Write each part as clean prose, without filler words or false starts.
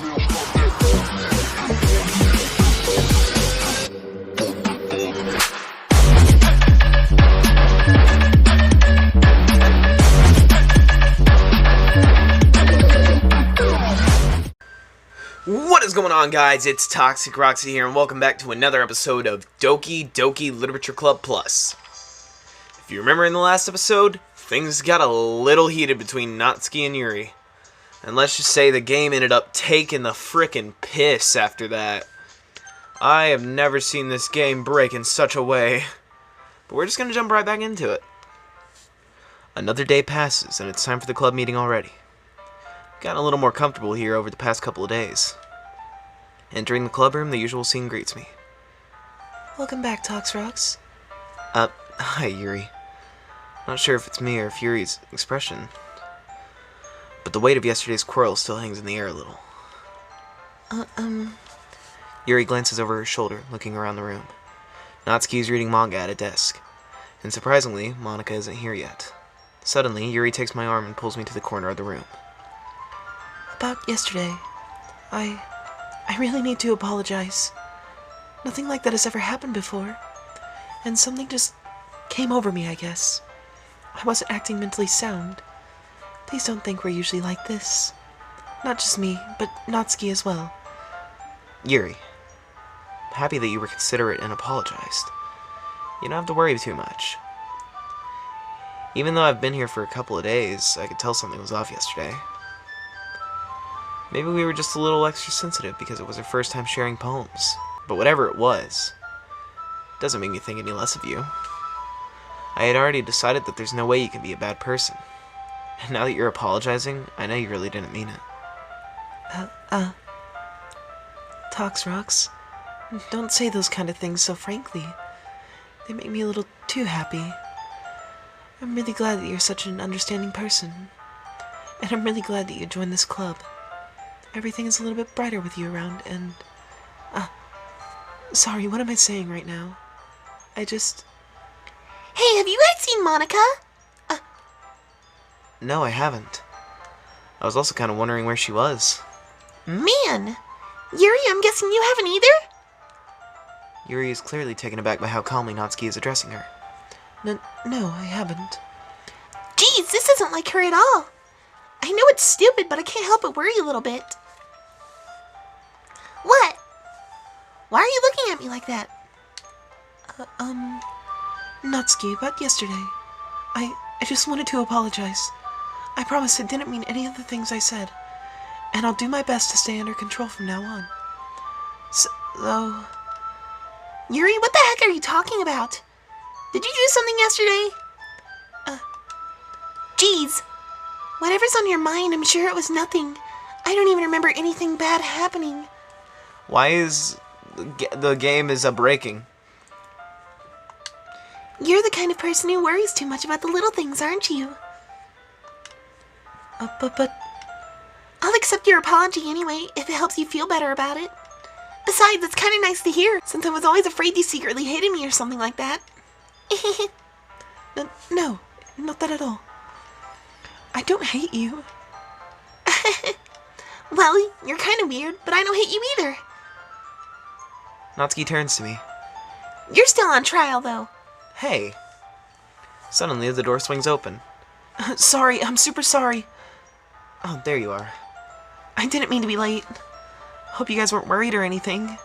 What is going on, guys? It's Toxic Roxy here, and welcome back to another episode of Doki Literature Club Plus. If you remember in the last episode, things got a little heated between Natsuki and Yuri. And let's just say the game ended up taking the frickin' piss after that. I have never seen this game break in such a way. But we're just gonna jump right back into it. Another day passes, and it's time for the club meeting already. Gotten a little more comfortable here over the past couple of days. Entering the club room, the usual scene greets me. Welcome back, Toxrox. Hi, Yuri. Not sure if it's me or if Yuri's expression, but the weight of yesterday's quarrel still hangs in the air a little. Yuri glances over her shoulder, looking around the room. Natsuki is reading manga at a desk, and surprisingly, Monika isn't here yet. Suddenly, Yuri takes my arm and pulls me to the corner of the room. About yesterday, I really need to apologize. Nothing like that has ever happened before, and something just came over me, I guess. I wasn't acting mentally sound. Please don't think we're usually like this. Not just me, but Natsuki as well. Yuri, I'm happy that you were considerate and apologized. You don't have to worry too much. Even though I've been here for a couple of days, I could tell something was off yesterday. Maybe we were just a little extra sensitive because it was our first time sharing poems. But whatever it was, it doesn't make me think any less of you. I had already decided that there's no way you can be a bad person. And now that you're apologizing, I know you really didn't mean it. Toxrox, don't say those kind of things so frankly. They make me a little too happy. I'm really glad that you're such an understanding person. And I'm really glad that you joined this club. Everything is a little bit brighter with you around, and... sorry, what am I saying right now? I just... Hey, have you guys seen Monika? No, I haven't. I was also kind of wondering where she was. Man! Yuri, I'm guessing you haven't either? Yuri is clearly taken aback by how calmly Natsuki is addressing her. No, I haven't. Geez, this isn't like her at all. I know it's stupid, but I can't help but worry a little bit. What? Why are you looking at me like that? Natsuki, about yesterday. I just wanted to apologize. I promise I didn't mean any of the things I said. And I'll do my best to stay under control from now on. So... Yuri, what the heck are you talking about? Did you do something yesterday? Geez. Whatever's on your mind, I'm sure it was nothing. I don't even remember anything bad happening. Why is the game breaking? You're the kind of person who worries too much about the little things, aren't you? But... I'll accept your apology anyway, if it helps you feel better about it. Besides, it's kind of nice to hear, since I was always afraid you secretly hated me or something like that. No, not that at all. I don't hate you. Well, you're kind of weird, but I don't hate you either. Natsuki turns to me. You're still on trial, though. Hey. Suddenly, the door swings open. Sorry, I'm super sorry. Oh, there you are. I didn't mean to be late. Hope you guys weren't worried or anything.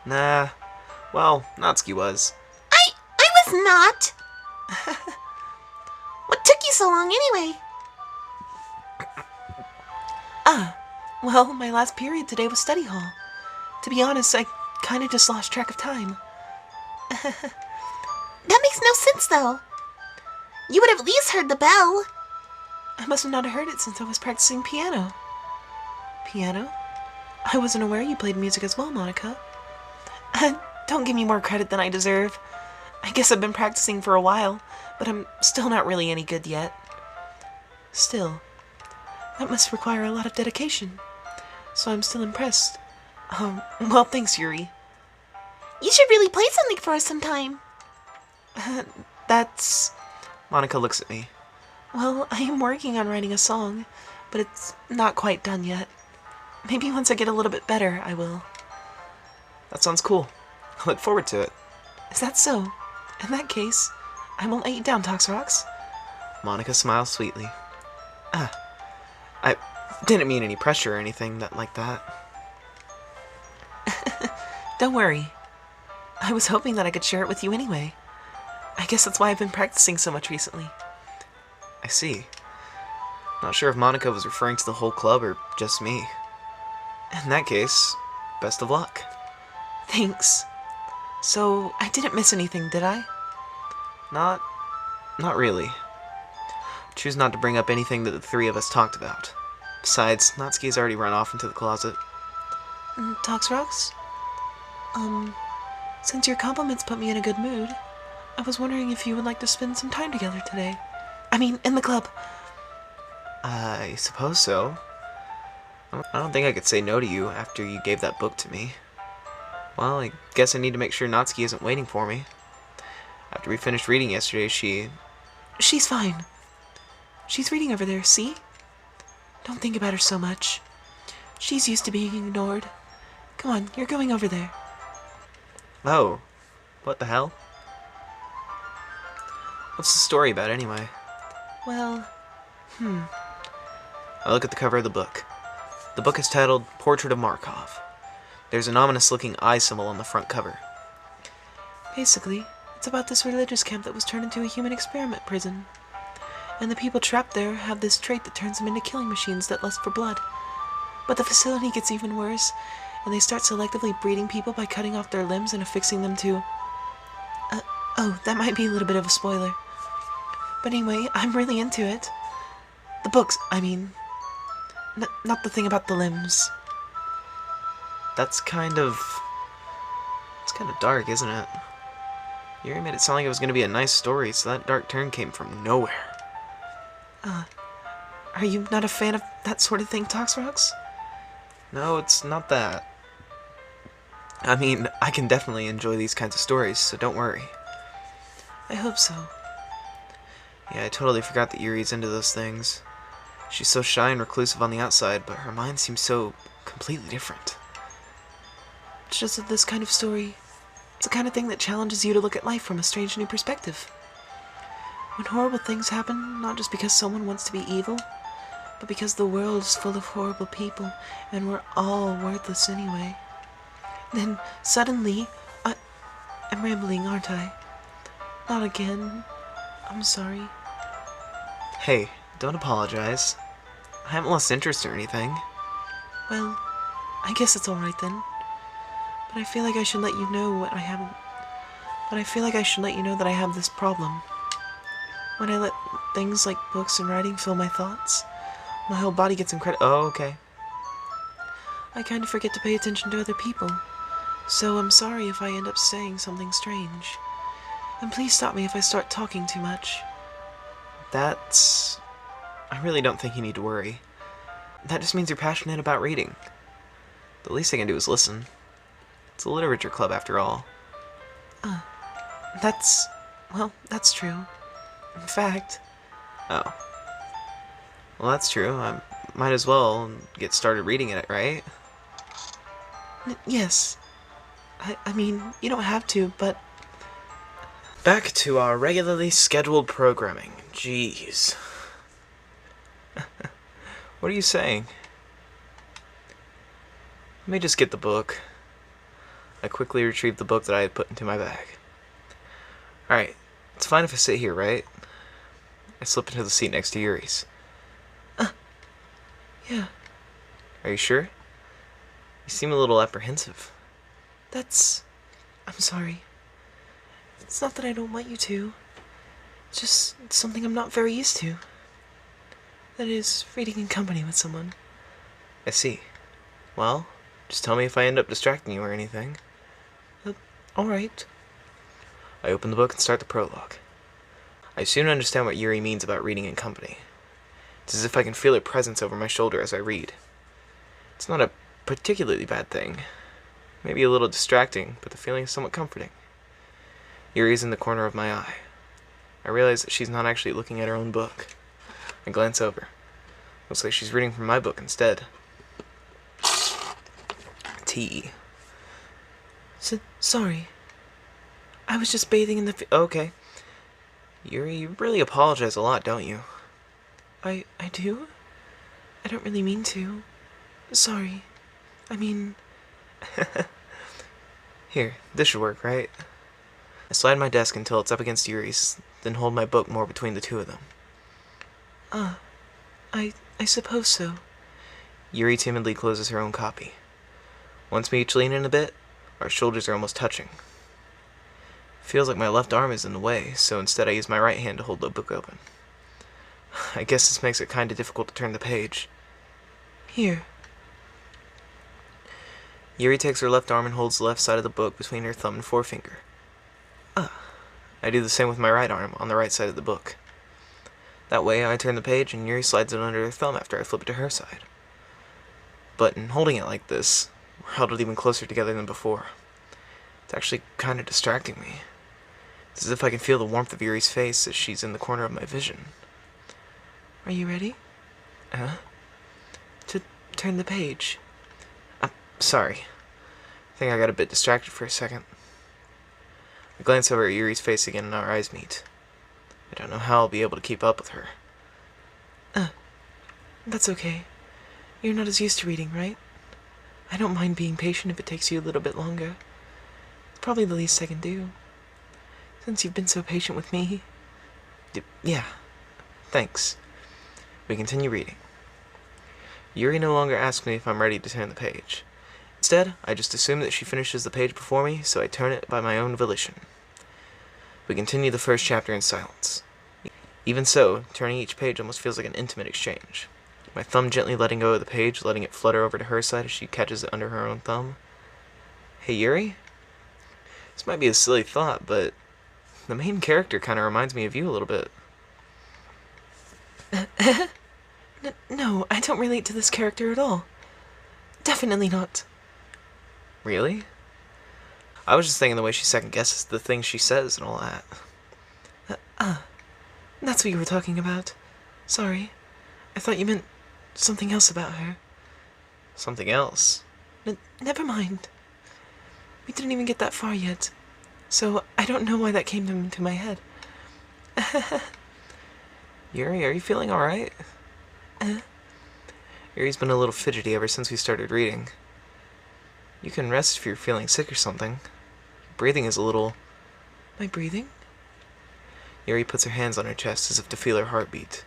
Nah. Well, Natsuki was. I was not. What took you so long anyway? Well, my last period today was study hall. To be honest, I kind of just lost track of time. That makes no sense, though. You would have at least heard the bell. I must have not heard it since I was practicing piano. Piano? I wasn't aware you played music as well, Monika. Don't give me more credit than I deserve. I guess I've been practicing for a while, but I'm still not really any good yet. Still, that must require a lot of dedication, so I'm still impressed. Well, thanks, Yuri. You should really play something for us sometime. That's... Monika looks at me. Well, I am working on writing a song, but it's not quite done yet. Maybe once I get a little bit better, I will. That sounds cool. I look forward to it. Is that so? In that case, I won't let you down, Toxrox. Monica smiles sweetly. I didn't mean any pressure or anything like that. Don't worry. I was hoping that I could share it with you anyway. I guess that's why I've been practicing so much recently. I see. Not sure if Monica was referring to the whole club or just me. In that case, best of luck. Thanks. So, I didn't miss anything, did I? Not really. Choose not to bring up anything that the three of us talked about. Besides, Natsuki's already run off into the closet. Toxrox? Since your compliments put me in a good mood, I was wondering if you would like to spend some time together today. I mean, in the club. I suppose so. I don't think I could say no to you after you gave that book to me. Well, I guess I need to make sure Natsuki isn't waiting for me. After we finished reading yesterday, She's fine. She's reading over there, see? Don't think about her so much. She's used to being ignored. Come on, you're going over there. Oh. What the hell? What's the story about, anyway? Well, I look at the cover of the book. The book is titled Portrait of Markov. There's an ominous-looking eye symbol on the front cover. basically, it's about this religious camp that was turned into a human experiment prison. And the people trapped there have this trait that turns them into killing machines that lust for blood. But the facility gets even worse, and they start selectively breeding people by cutting off their limbs and affixing them to... oh, that might be a little bit of a spoiler. But anyway, I'm really into it. The books, I mean. Not the thing about the limbs. It's kind of dark, isn't it? Yuri made it sound like it was going to be a nice story, so that dark turn came from nowhere. Are you not a fan of that sort of thing, Toxrox? No, it's not that. I mean, I can definitely enjoy these kinds of stories, so don't worry. I hope so. Yeah, I totally forgot that Yuri's into those things. She's so shy and reclusive on the outside, but her mind seems so completely different. It's just that this kind of story, it's the kind of thing that challenges you to look at life from a strange new perspective. When horrible things happen, not just because someone wants to be evil, but because the world is full of horrible people, and we're all worthless anyway. Then, suddenly, I'm rambling, aren't I? Not again. I'm sorry. Hey, don't apologize. I haven't lost interest or anything. Well, I guess it's alright then. But I feel like I should let you know that I have this problem. When I let things like books and writing fill my thoughts, my whole body gets incredible. Oh, okay. I kind of forget to pay attention to other people. So I'm sorry if I end up saying something strange. And please stop me if I start talking too much. I really don't think you need to worry. That just means you're passionate about reading. The least I can do is listen. It's a literature club after all. That's true. In fact... Oh. Well, that's true. I might as well get started reading it, right? Yes. I mean, you don't have to, but... Back to our regularly scheduled programming. Jeez. What are you saying? Let me just get the book. I quickly retrieved the book that I had put into my bag. Alright, it's fine if I sit here, right? I slip into the seat next to Yuri's. Yeah. Are you sure? You seem a little apprehensive. I'm sorry. It's not that I don't want you to. It's just something I'm not very used to. That is, reading in company with someone. I see. Well, just tell me if I end up distracting you or anything. Alright. I open the book and start the prologue. I soon understand what Yuri means about reading in company. It's as if I can feel her presence over my shoulder as I read. It's not a particularly bad thing. Maybe a little distracting, but the feeling is somewhat comforting. Yuri is in the corner of my eye. I realize that she's not actually looking at her own book. I glance over. Looks like she's reading from my book instead. tea. Sorry. I was just bathing in the... Okay. Yuri, you really apologize a lot, don't you? I do? I don't really mean to. Sorry. I mean... Here, this should work, right? I slide my desk until it's up against Yuri's, then hold my book more between the two of them. I suppose so. Yuri timidly closes her own copy. Once we each lean in a bit, our shoulders are almost touching. Feels like my left arm is in the way, so instead I use my right hand to hold the book open. I guess this makes it kinda difficult to turn the page. Here. Yuri takes her left arm and holds the left side of the book between her thumb and forefinger. I do the same with my right arm, on the right side of the book. That way, I turn the page and Yuri slides it under her thumb after I flip it to her side. But in holding it like this, we're huddled even closer together than before. It's actually kinda distracting me. It's as if I can feel the warmth of Yuri's face as she's in the corner of my vision. Are you ready? To turn the page. Sorry. I think I got a bit distracted for a second. I glance over at Yuri's face again and our eyes meet. I don't know how I'll be able to keep up with her. That's okay. You're not as used to reading, right? I don't mind being patient if it takes you a little bit longer. It's probably the least I can do. Since you've been so patient with me. Yeah. Thanks. We continue reading. Yuri no longer asks me if I'm ready to turn the page. Instead, I just assume that she finishes the page before me, so I turn it by my own volition. We continue the first chapter in silence. Even so, turning each page almost feels like an intimate exchange. My thumb gently letting go of the page, letting it flutter over to her side as she catches it under her own thumb. Hey, Yuri? This might be a silly thought, but the main character kind of reminds me of you a little bit. No, I don't relate to this character at all. Definitely not. Really? I was just thinking the way she second guesses the things she says and all that. That's what you were talking about. Sorry. I thought you meant something else about her. Something else? Never mind. We didn't even get that far yet. So I don't know why that came into my head. Yuri, are you feeling alright? Yuri's been a little fidgety ever since we started reading. You can rest if you're feeling sick or something. Your breathing is a little... My breathing? Yuri puts her hands on her chest as if to feel her heartbeat.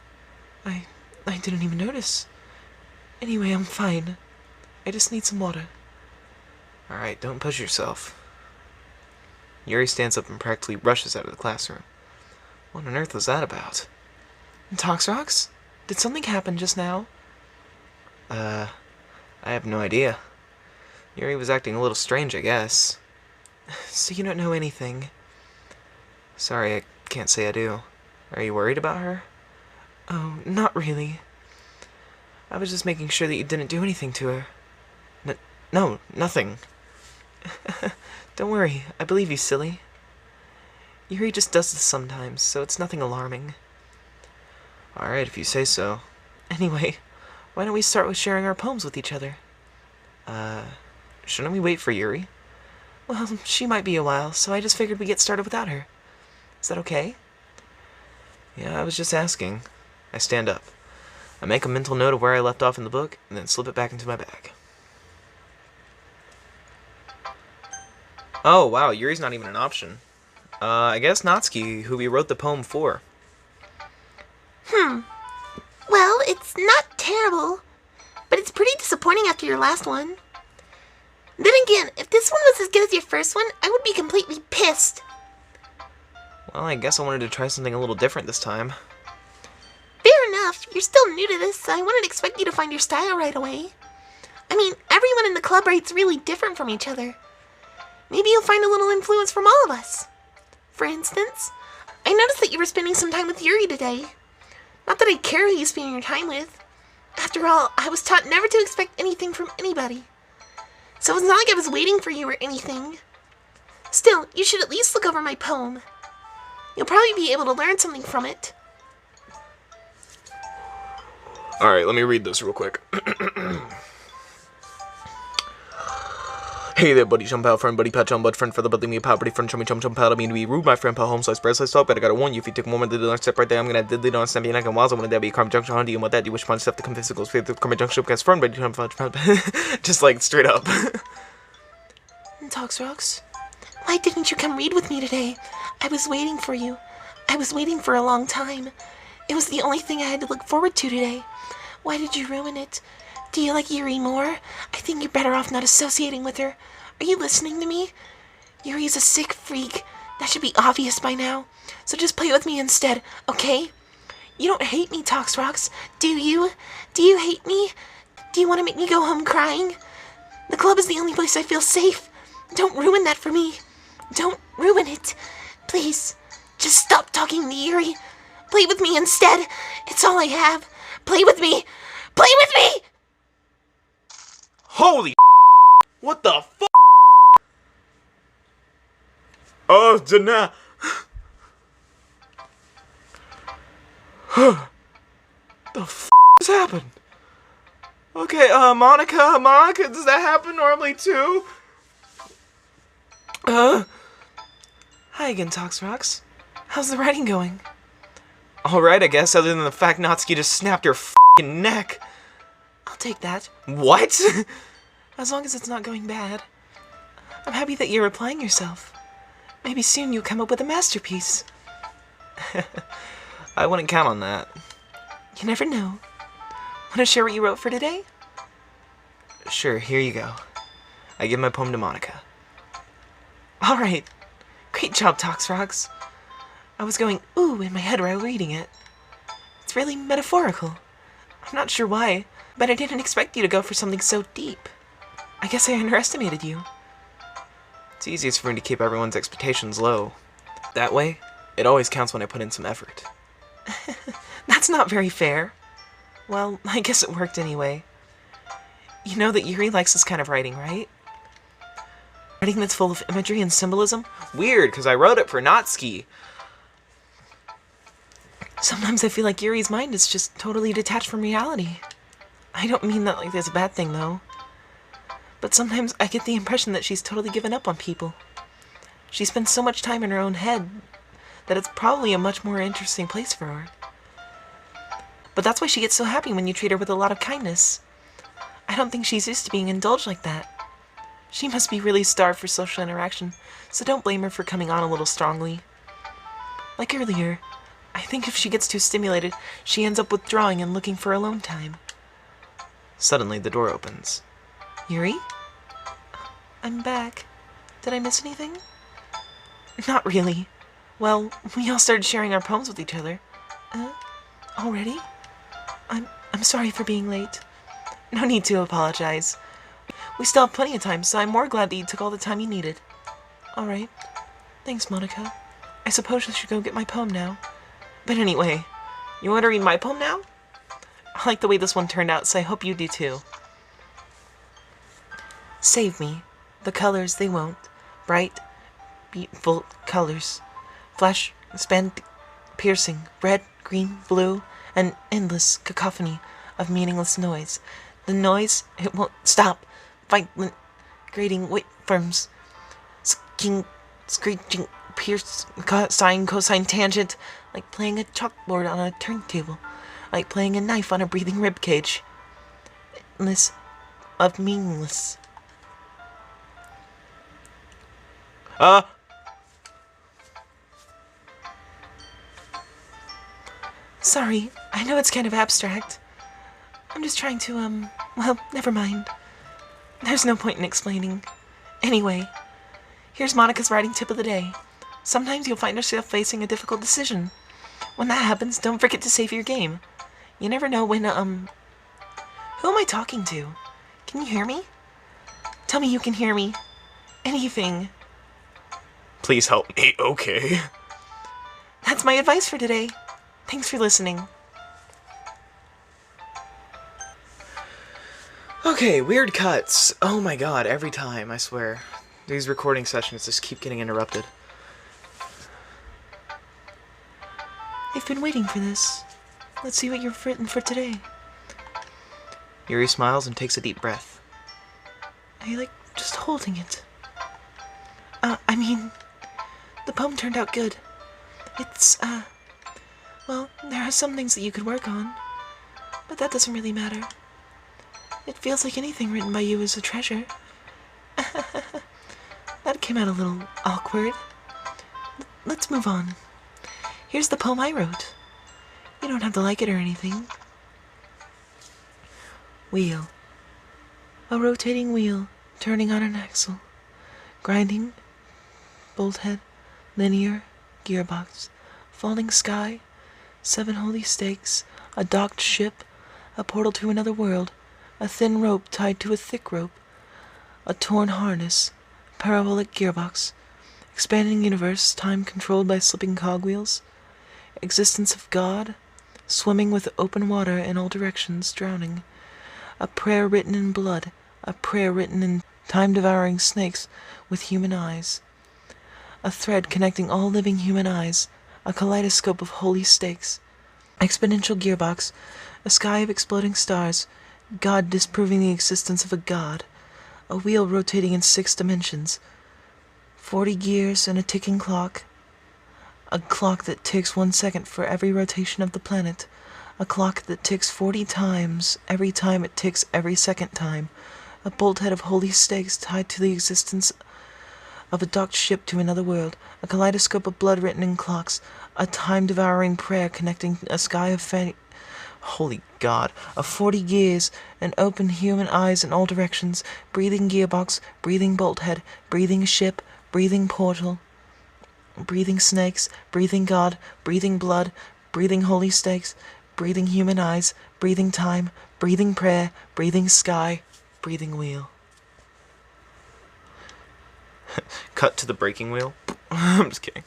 I didn't even notice. Anyway, I'm fine. I just need some water. Alright, don't push yourself. Yuri stands up and practically rushes out of the classroom. What on earth was that about? Toxrox? Did something happen just now? I have no idea. Yuri was acting a little strange, I guess. So you don't know anything? Sorry, I can't say I do. Are you worried about her? Oh, not really. I was just making sure that you didn't do anything to her. No, nothing. Don't worry, I believe you, silly. Yuri just does this sometimes, so it's nothing alarming. Alright, if you say so. Anyway, why don't we start with sharing our poems with each other? Shouldn't we wait for Yuri? Well, she might be a while, so I just figured we'd get started without her. Is that okay? Yeah, I was just asking. I stand up. I make a mental note of where I left off in the book, and then slip it back into my bag. Oh, wow, Yuri's not even an option. I guess Natsuki, who we wrote the poem for. Well, it's not terrible, but it's pretty disappointing after your last one. Then again, if this one was as good as your first one, I would be completely pissed. Well, I guess I wanted to try something a little different this time. Fair enough, you're still new to this, so I wouldn't expect you to find your style right away. I mean, everyone in the club writes really different from each other. Maybe you'll find a little influence from all of us. For instance, I noticed that you were spending some time with Yuri today. Not that I care who you spend your time with. After all, I was taught never to expect anything from anybody. So it's not like I was waiting for you or anything. Still, you should at least look over my poem. You'll probably be able to learn something from it. Alright, let me read this real quick. Hey there, buddy, jump out, friend, buddy, pat, jump, bud, friend, for the buddy, me, pal, buddy, friend, chummy, jump, out, I mean to be rude, my friend, pal, home, slice, bread, slice, talk, but I gotta warn you, if you take a moment to do that step right there, I'm gonna diddly don't snap your neck and walls, I wanna be a karma junction, honey, and what that, you wish punch stuff to come physical, faith, the karma junction, because friend, buddy, jump, just like, straight up. Toxrox? Why didn't you come read with me today? I was waiting for you. I was waiting for a long time. It was the only thing I had to look forward to today. Why did you ruin it? Do you like Yuri more? I think you're better off not associating with her. Are you listening to me? Yuri's a sick freak. That should be obvious by now. So just play with me instead, okay? You don't hate me, Toxrox, do you? Do you hate me? Do you want to make me go home crying? The club is the only place I feel safe. Don't ruin that for me. Don't ruin it. Please, just stop talking to Yuri. Play with me instead. It's all I have. Play with me. Play with me! Holy what the fuck? Oh, Dana. The f has happened? Okay, Monica, does that happen normally too? Hi again, Toxrox. How's the writing going? Alright, I guess, other than the fact Natsuki just snapped her f***ing neck. I'll take that, What? as long as it's not going bad. I'm happy that you're applying yourself. Maybe soon you'll come up with a masterpiece. I wouldn't count on that. You never know. Want to share what you wrote for today? Sure, here you go. I give my poem to Monica. Alright. Great job, Toxrox. I was going ooh in my head while reading it. It's really metaphorical. I'm not sure why, but I didn't expect you to go for something so deep. I guess I underestimated you. It's easiest for me to keep everyone's expectations low. That way, it always counts when I put in some effort. That's not very fair. Well, I guess it worked anyway. You know that Yuri likes this kind of writing, right? Writing that's full of imagery and symbolism? Weird, because I wrote it for Natsuki. Sometimes I feel like Yuri's mind is just totally detached from reality. I don't mean that like there's a bad thing, though. But sometimes I get the impression that she's totally given up on people. She spends so much time in her own head that it's probably a much more interesting place for her. But that's why she gets so happy when you treat her with a lot of kindness. I don't think she's used to being indulged like that. She must be really starved for social interaction, so don't blame her for coming on a little strongly. Like earlier, I think if she gets too stimulated, she ends up withdrawing and looking for alone time. Suddenly, the door opens. Yuri? I'm back. Did I miss anything? Not really. Well, we all started sharing our poems with each other. Already? I'm sorry for being late. No need to apologize. We still have plenty of time, so I'm more glad that you took all the time you needed. Alright. Thanks, Monica. I suppose I should go get my poem now. But anyway, you want to read my poem now? I like the way this one turned out, so I hope you do too. Save me. The colors, they won't. Bright, beautiful colors. Flash, span, piercing, red, green, blue, an endless cacophony of meaningless noise. The noise, it won't stop. Violent, grating waveforms. Screeching, pierce, sine, cosine, tangent. Like playing a chalkboard on a turntable. Like playing a knife on a breathing ribcage. Endless of meaningless. Sorry, I know it's kind of abstract. I'm just trying to, well, never mind. There's no point in explaining. Anyway, here's Monica's writing tip of the day. Sometimes you'll find yourself facing a difficult decision. When that happens, don't forget to save your game. You never know when, Who am I talking to? Can you hear me? Tell me you can hear me. Anything. Please help me, okay? That's my advice for today. Thanks for listening. Okay, weird cuts. Oh my god, every time, I swear. These recording sessions just keep getting interrupted. I've been waiting for this. Let's see what you've written for today. Yuri smiles and takes a deep breath. I like just holding it. The poem turned out good. It's, well, there are some things that you could work on, but that doesn't really matter. It feels like anything written by you is a treasure. That came out a little awkward. Let's move on. Here's the poem I wrote. You don't have to like it or anything. Wheel. A rotating wheel, turning on an axle. Grinding, bolt head, linear, gearbox. Falling sky, 7 holy stakes, a docked ship, a portal to another world, a thin rope tied to a thick rope, a torn harness, parabolic gearbox, expanding universe, time controlled by slipping cogwheels, existence of God, swimming with open water in all directions, drowning, a prayer written in blood, a prayer written in time-devouring snakes with human eyes, a thread connecting all living human eyes, a kaleidoscope of holy stakes, exponential gearbox, a sky of exploding stars, God disproving the existence of a God, a wheel rotating in 6 dimensions, 40 gears and a ticking clock, a clock that ticks 1 second for every rotation of the planet, a clock that ticks 40 times every time it ticks every second time, a bolt head of holy stakes tied to the existence of a docked ship to another world, a kaleidoscope of blood written in clocks, a time-devouring prayer connecting a sky of holy God, of 40 gears, and open human eyes in all directions, breathing gearbox, breathing bolt head, breathing ship, breathing portal, breathing snakes, breathing God, breathing blood, breathing holy stakes, breathing human eyes, breathing time, breathing prayer, breathing sky, breathing wheel. Cut to the breaking wheel. I'm just kidding.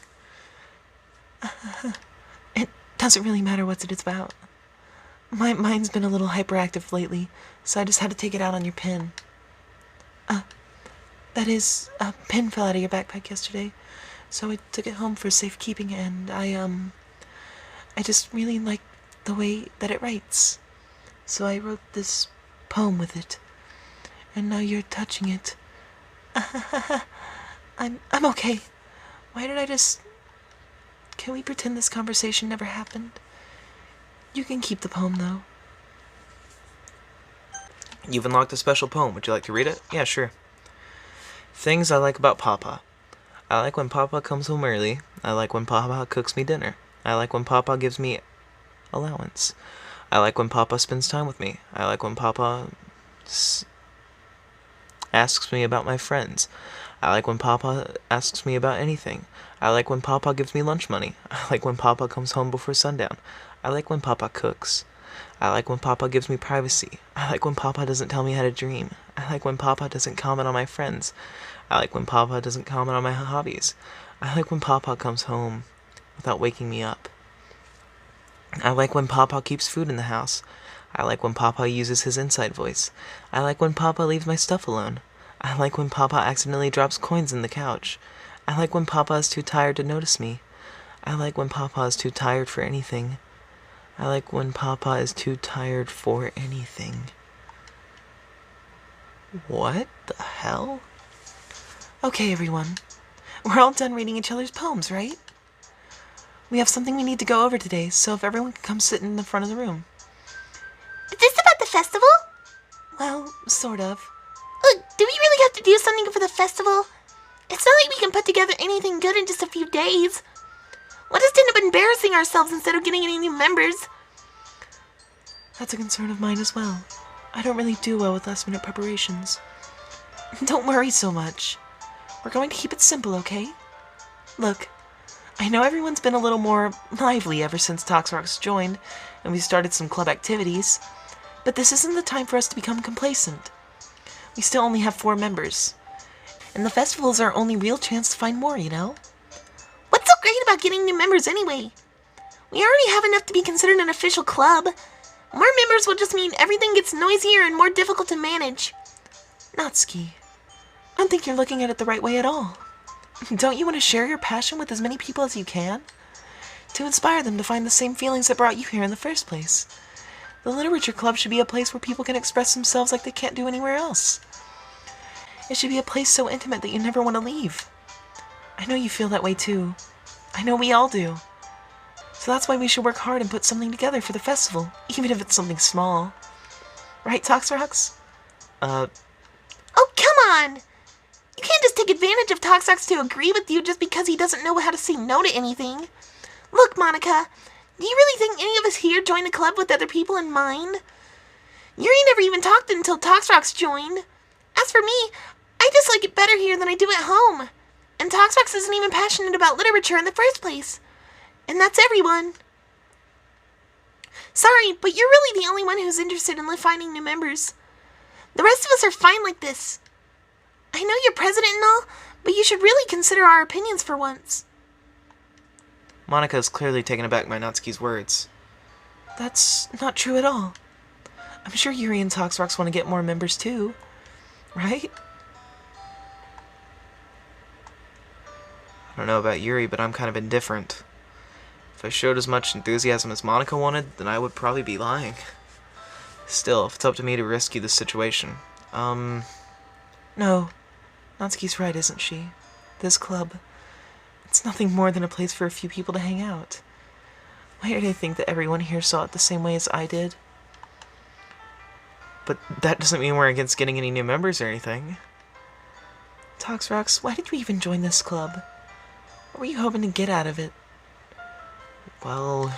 It doesn't really matter what it's about. My mind's been a little hyperactive lately, so I just had to take it out on your pen. That is, a pen fell out of your backpack yesterday, so I took it home for safekeeping, and I just really like the way that it writes. So I wrote this poem with it, and now you're touching it. I'm okay. Why did I just... Can we pretend this conversation never happened? You can keep the poem, though. You've unlocked a special poem. Would you like to read it? Yeah, sure. Things I like about Papa. I like when Papa comes home early. I like when Papa cooks me dinner. I like when Papa gives me allowance. I like when Papa spends time with me. I like when Papa asks me about my friends. I like when Papa asks me about anything. I like when Papa gives me lunch money. I like when Papa comes home before sundown. I like when Papa cooks. I like when Papa gives me privacy. I like when Papa doesn't tell me how to dream. I like when Papa doesn't comment on my friends. I like when Papa doesn't comment on my hobbies. I like when Papa comes home without waking me up. I like when Papa keeps food in the house. I like when Papa uses his inside voice. I like when Papa leaves my stuff alone. I like when Papa accidentally drops coins in the couch. I like when Papa is too tired to notice me. I like when Papa is too tired for anything. I like when Papa is too tired for anything. What the hell? Okay, everyone. We're all done reading each other's poems, right? We have something we need to go over today, so if everyone can come sit in the front of the room. Is this about the festival? Well, sort of. Look, do we really have to do something for the festival? It's not like we can put together anything good in just a few days. We'll just end up embarrassing ourselves instead of getting any new members. That's a concern of mine as well. I don't really do well with last-minute preparations. Don't worry so much. We're going to keep it simple, okay? Look, I know everyone's been a little more lively ever since Toxrox joined, and we started some club activities, but this isn't the time for us to become complacent. We still only have 4 members, and the festival is our only real chance to find more, you know? What's so great about getting new members anyway? We already have enough to be considered an official club. More members will just mean everything gets noisier and more difficult to manage. Natsuki, I don't think you're looking at it the right way at all. Don't you want to share your passion with as many people as you can? To inspire them to find the same feelings that brought you here in the first place. The Literature Club should be a place where people can express themselves like they can't do anywhere else. It should be a place so intimate that you never want to leave. I know you feel that way too. I know we all do. So that's why we should work hard and put something together for the festival, even if it's something small. Right, Toxrox? Oh, come on! You can't just take advantage of Toxrox to agree with you just because he doesn't know how to say no to anything. Look, Monica, do you really think any of us here joined the club with other people in mind? Yuri never even talked until Toxrox joined. As for me, I just like it better here than I do at home. And Toxrox isn't even passionate about literature in the first place. And that's everyone. Sorry, but you're really the only one who's interested in finding new members. The rest of us are fine like this. I know you're president and all, but you should really consider our opinions for once. Monica is clearly taken aback by Natsuki's words. That's not true at all. I'm sure Yuri and Toxrox want to get more members too, right? I don't know about Yuri, but I'm kind of indifferent. If I showed as much enthusiasm as Monica wanted, then I would probably be lying. Still, if it's up to me to rescue this situation, No. Natsuki's right, isn't she? This club, it's nothing more than a place for a few people to hang out. Why did I think that everyone here saw it the same way as I did? But that doesn't mean we're against getting any new members or anything. Toxrox, why did you even join this club? What were you hoping to get out of it? Well,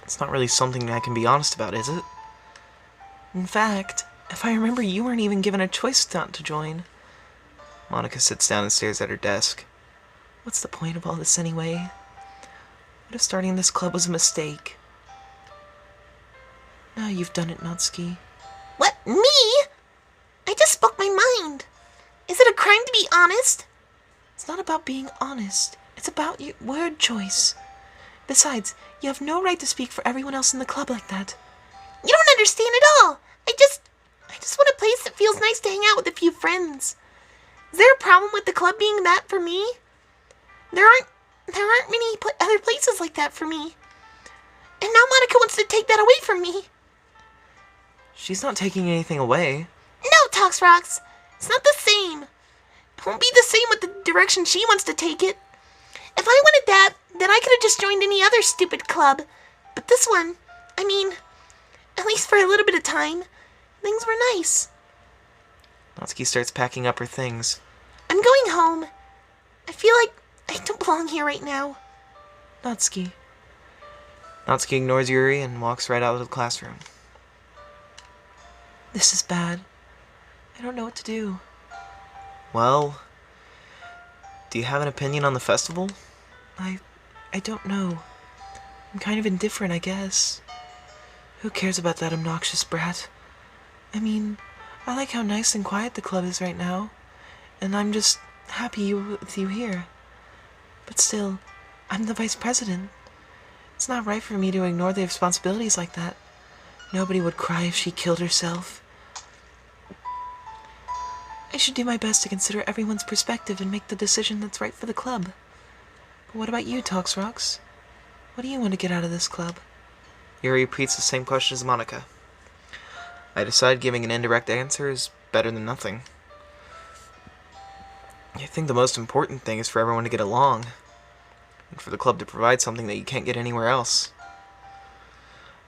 it's not really something I can be honest about, is it? In fact, if I remember, you weren't even given a choice not to join. Monica sits down and stares at her desk. What's the point of all this anyway? What if starting this club was a mistake? Now you've done it, Natsuki. What, me? I just spoke my mind. Is it a crime to be honest? It's not about being honest. It's about your word choice. Besides, you have no right to speak for everyone else in the club like that. You don't understand at all. I just want a place that feels nice to hang out with a few friends. Is there a problem with the club being that for me? There aren't many other places like that for me. And now Monica wants to take that away from me. She's not taking anything away. No, Toxrox. It's not the same. It won't be the same with the direction she wants to take it. If I wanted that, then I could have just joined any other stupid club. But this one, I mean, at least for a little bit of time, things were nice. Natsuki starts packing up her things. I'm going home. I feel like I don't belong here right now. Natsuki. Natsuki ignores Yuri and walks right out of the classroom. This is bad. I don't know what to do. Well, do you have an opinion on the festival? I don't know. I'm kind of indifferent, I guess. Who cares about that obnoxious brat? I mean, I like how nice and quiet the club is right now, and I'm just happy with you here. But still, I'm the vice president. It's not right for me to ignore the responsibilities like that. Nobody would cry if she killed herself. I should do my best to consider everyone's perspective and make the decision that's right for the club. But what about you, Toxrox? What do you want to get out of this club? Yuri repeats the same question as Monica. I decide giving an indirect answer is better than nothing. I think the most important thing is for everyone to get along, and for the club to provide something that you can't get anywhere else.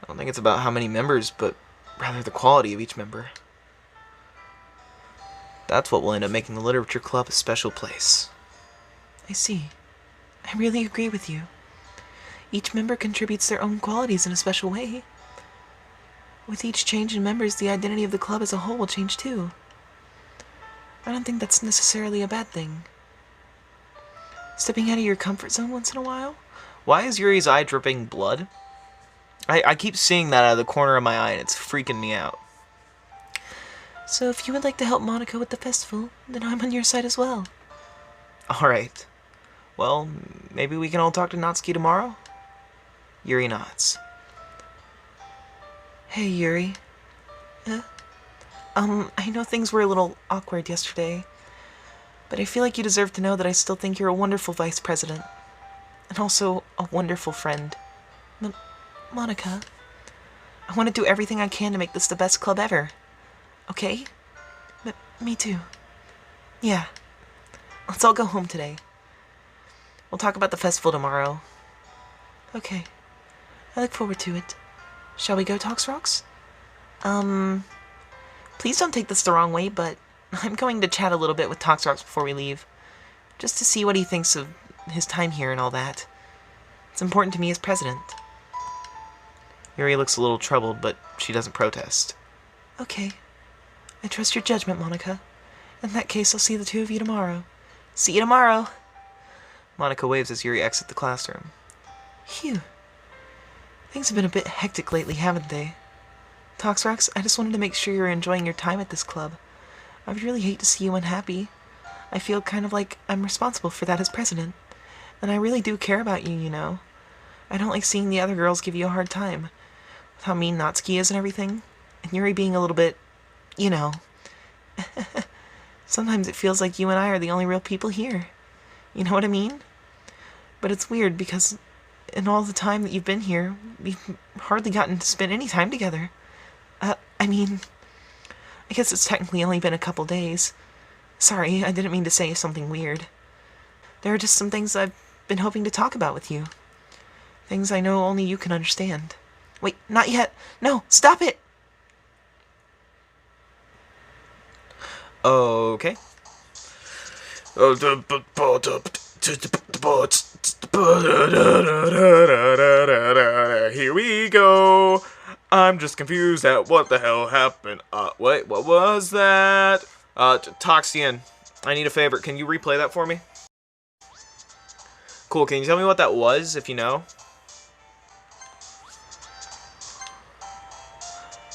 I don't think it's about how many members, but rather the quality of each member. That's what will end up making the literature club a special place. I see. I really agree with you. Each member contributes their own qualities in a special way. With each change in members, the identity of the club as a whole will change too. I don't think that's necessarily a bad thing. Stepping out of your comfort zone once in a while? Why is Yuri's eye dripping blood? I keep seeing that out of the corner of my eye and it's freaking me out. So if you would like to help Monica with the festival, then I'm on your side as well. Alright. Well, maybe we can all talk to Natsuki tomorrow? Yuri nods. Hey, Yuri. I know things were a little awkward yesterday, but I feel like you deserve to know that I still think you're a wonderful vice president. And also a wonderful friend. Monica, I want to do everything I can to make this the best club ever. Okay? Me too. Yeah. Let's all go home today. We'll talk about the festival tomorrow. Okay. I look forward to it. Shall we go, Tox Rocks? Please don't take this the wrong way, but I'm going to chat a little bit with Tox Rocks before we leave. Just to see what he thinks of his time here and all that. It's important to me as president. Yuri looks a little troubled, but she doesn't protest. Okay. I trust your judgment, Monica. In that case, I'll see the two of you tomorrow. See you tomorrow! Monica waves as Yuri exits the classroom. Phew. Things have been a bit hectic lately, haven't they? Toxrox, I just wanted to make sure you're enjoying your time at this club. I would really hate to see you unhappy. I feel kind of like I'm responsible for that as president. And I really do care about you, you know. I don't like seeing the other girls give you a hard time. With how mean Natsuki is and everything. And Yuri being a little bit, you know. Sometimes it feels like you and I are the only real people here. You know what I mean? But it's weird because in all the time that you've been here, we've hardly gotten to spend any time together. I mean, I guess it's technically only been a couple days. Sorry, I didn't mean to say something weird. There are just some things I've been hoping to talk about with you. Things I know only you can understand. Wait, not yet. No, stop it! Okay. Here we go. I'm just confused at what the hell happened. Wait, what was that? Toxian, I need a favor. Can you replay that for me? Cool, can you tell me what that was, if you know?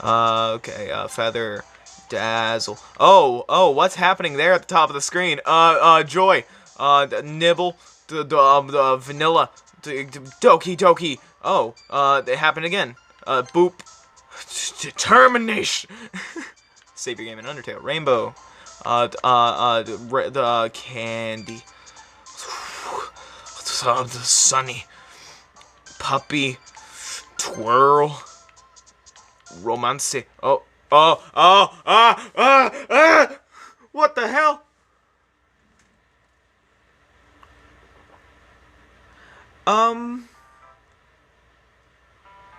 Okay, Feather, Dazzle. Oh, what's happening there at the top of the screen? Joy, Nibble, the Vanilla, Doki. Oh, it happened again. Boop. Determination. Save your game in Undertale. Rainbow. The Candy. The Sunny. Puppy. Twirl. Romance. What the hell?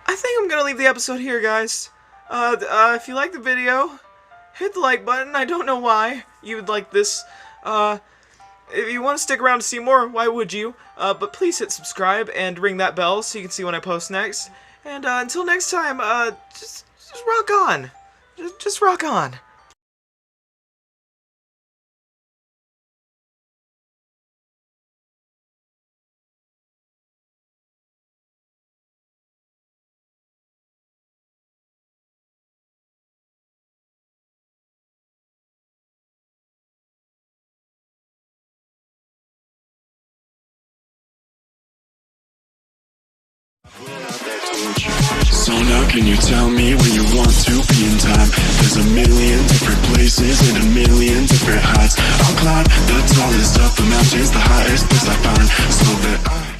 I think I'm gonna leave the episode here, guys. If you like the video, hit the like button. I don't know why you would like this. If you want to stick around to see more, why would you? But please hit subscribe and ring that bell so you can see when I post next. And until next time, just rock on. Just rock on. So now can you tell me where you want to be in time? There's a million different places and a million different heights. I'll climb the tallest of the mountains, the highest place I find, so that I